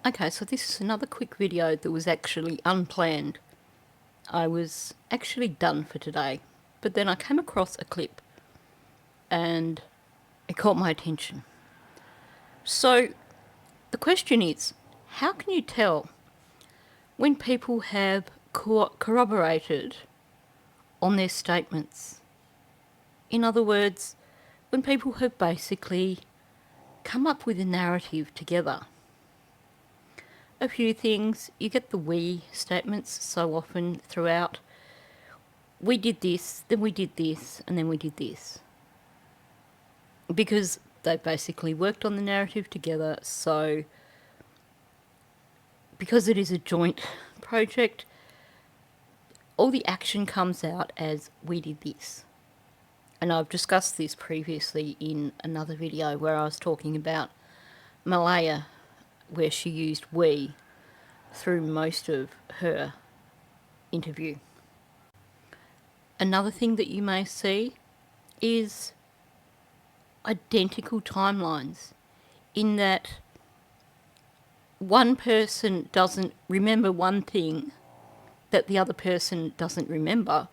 Okay, so this is another quick video that was actually unplanned. I was actually done for today, but then I came across a clip and it caught my attention. So the question is, how can you tell when people have corroborated on their statements? In other words, when people have basically come up with a narrative together. A few things, you get the we statements so often throughout. We did this, then we did this, and then we did this. Because they basically worked on the narrative together, so because it is a joint project, all the action comes out as we did this. And I've discussed this previously in another video where I was talking about Malaya, where she used we through most of her interview. Another thing that you may see is identical timelines, in that one person doesn't remember one thing that the other person doesn't remember,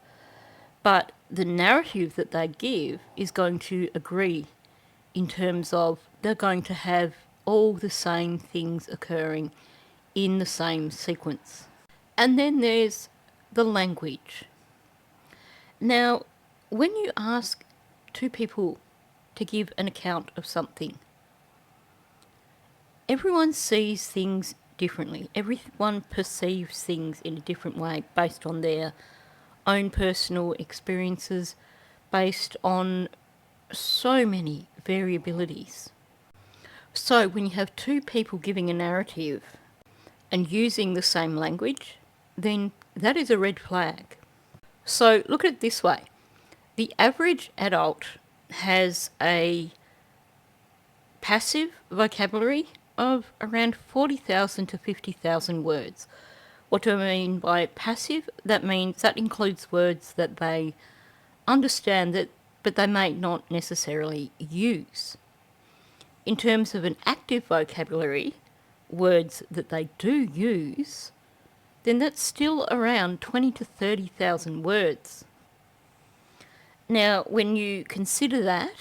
but the narrative that they give is going to agree in terms of they're going to have all the same things occurring in the same sequence. And then there's the language. Now, when you ask two people to give an account of something, everyone sees things differently. Everyone perceives things in a different way based on their own personal experiences, based on so many variabilities. So when you have two people giving a narrative and using the same language, then that is a red flag. So look at it this way. The average adult has a passive vocabulary of around 40,000 to 50,000 words. What do I mean by passive? That means that includes words that they understand but they may not necessarily use. In terms of an active vocabulary, words that they do use, then that's still around 20 to 30,000 words. Now, when you consider that,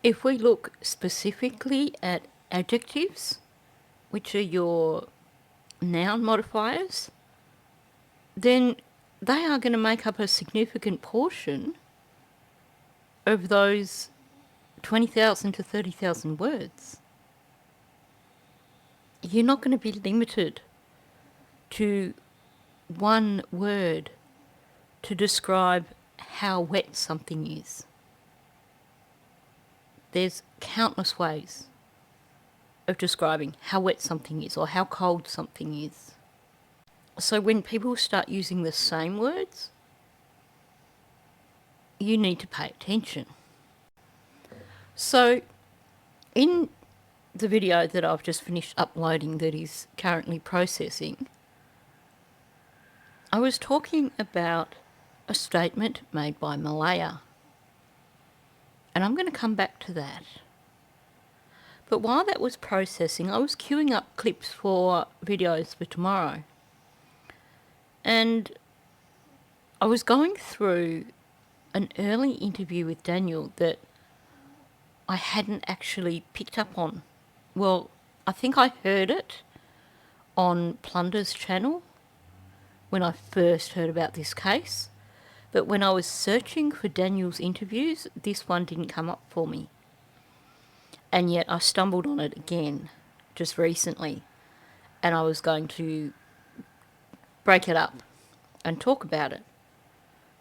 if we look specifically at adjectives, which are your noun modifiers, then they are going to make up a significant portion of those 20,000 to 30,000 words. You're not going to be limited to one word to describe how wet something is. There's countless ways of describing how wet something is or how cold something is. So when people start using the same words, you need to pay attention. So in the video that I've just finished uploading that is currently processing, I was talking about a statement made by Malaya. And I'm going to come back to that. But while that was processing, I was queuing up clips for videos for tomorrow. And I was going through an early interview with Daniel that I hadn't actually picked up on. Well, I think I heard it on Plunder's channel when I first heard about this case. But when I was searching for Daniel's interviews, this one didn't come up for me. And yet I stumbled on it again just recently. And I was going to break it up and talk about it.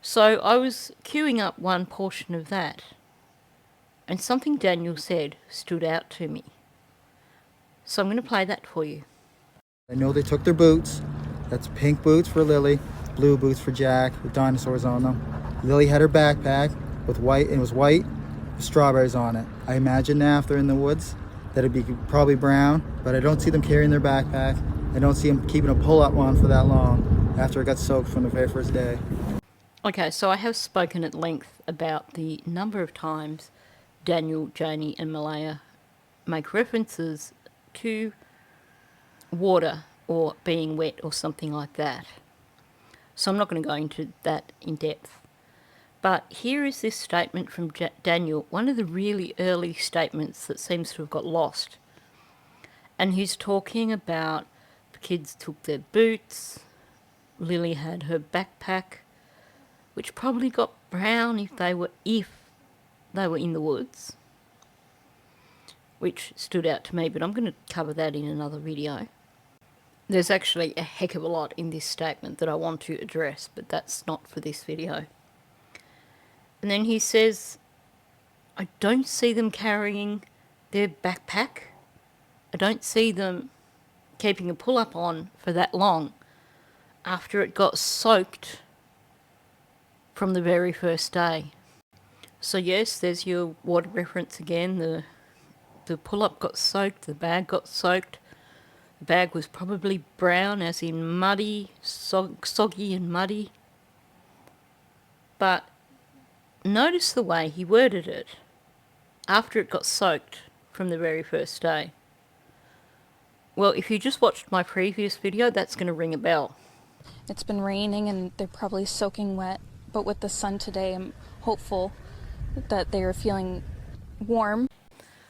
So I was queuing up one portion of that. And something Daniel said stood out to me. So I'm going to play that for you. I know they took their boots. That's pink boots for Lily, blue boots for Jack with dinosaurs on them. Lily had her backpack with white, and it was white with strawberries on it. I imagine now if they're in the woods that it'd be probably brown, but I don't see them carrying their backpack. I don't see them keeping a pull-up one for that long after it got soaked from the very first day. Okay, so I have spoken at length about the number of times Daniel, Janie and Malaya make references to water or being wet or something like that. So I'm not going to go into that in depth. But here is this statement from Daniel, one of the really early statements that seems to have got lost. And he's talking about the kids took their boots, Lily had her backpack, which probably got brown if they were in the woods, which stood out to me, but I'm going to cover that in another video. There's actually a heck of a lot in this statement that I want to address, but that's not for this video. And then he says, I don't see them carrying their backpack. I don't see them keeping a pull-up on for that long after it got soaked from the very first day. So yes, there's your water reference again. The pull-up got soaked, the bag got soaked. The bag was probably brown, as in muddy, soggy and muddy. But notice the way he worded it after it got soaked from the very first day. Well, if you just watched my previous video, that's going to ring a bell. It's been raining and they're probably soaking wet, but with the sun today, I'm hopeful that they are feeling warm.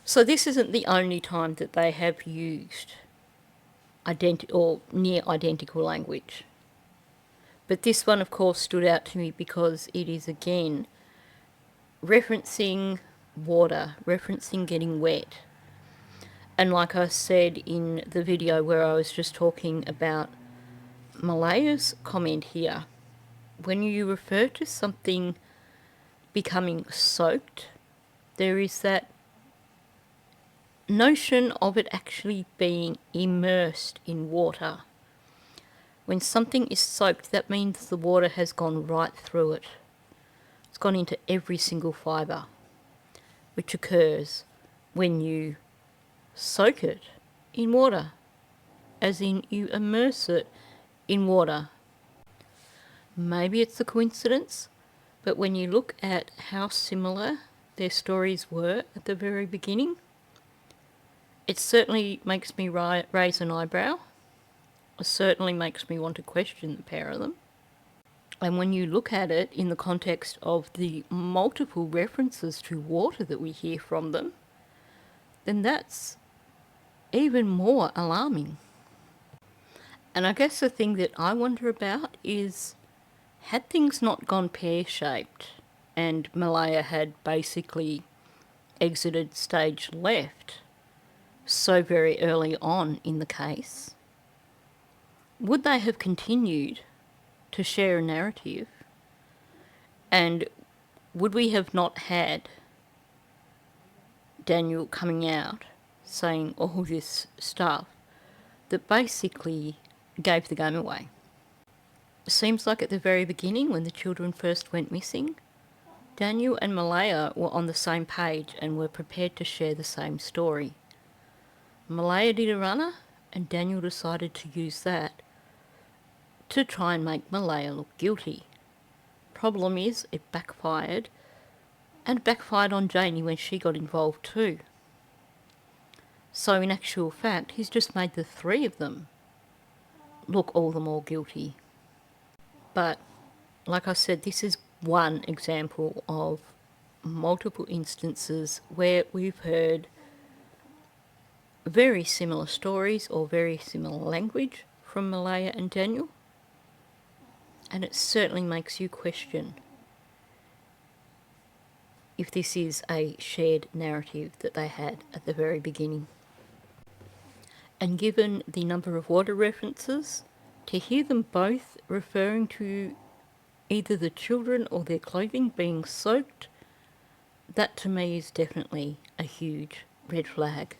So this isn't the only time that they have used or near identical language. But this one, of course, stood out to me because it is, again, referencing water, referencing getting wet. And like I said in the video where I was just talking about Malaya's comment here, when you refer to something becoming soaked, there is that notion of it actually being immersed in water. When something is soaked, that means the water has gone right through it. It's gone into every single fibre, which occurs when you soak it in water, as in you immerse it in water. Maybe it's a coincidence, but when you look at how similar their stories were at the very beginning, it certainly makes me raise an eyebrow. It certainly makes me want to question the pair of them. And when you look at it in the context of the multiple references to water that we hear from them, then that's even more alarming. And I guess the thing that I wonder about is, had things not gone pear-shaped and Malaya had basically exited stage left so very early on in the case, would they have continued to share a narrative? And would we have not had Daniel coming out saying all this stuff that basically gave the game away? It seems like at the very beginning, when the children first went missing, Daniel and Malaya were on the same page and were prepared to share the same story. Malaya did a runner, and Daniel decided to use that to try and make Malaya look guilty. Problem is, it backfired, and backfired on Janie when she got involved too. So in actual fact, he's just made the three of them look all the more guilty. But, like I said, this is one example of multiple instances where we've heard very similar stories or very similar language from Malaya and Daniel. And it certainly makes you question if this is a shared narrative that they had at the very beginning. And given the number of water references, to hear them both referring to either the children or their clothing being soaked, that to me is definitely a huge red flag.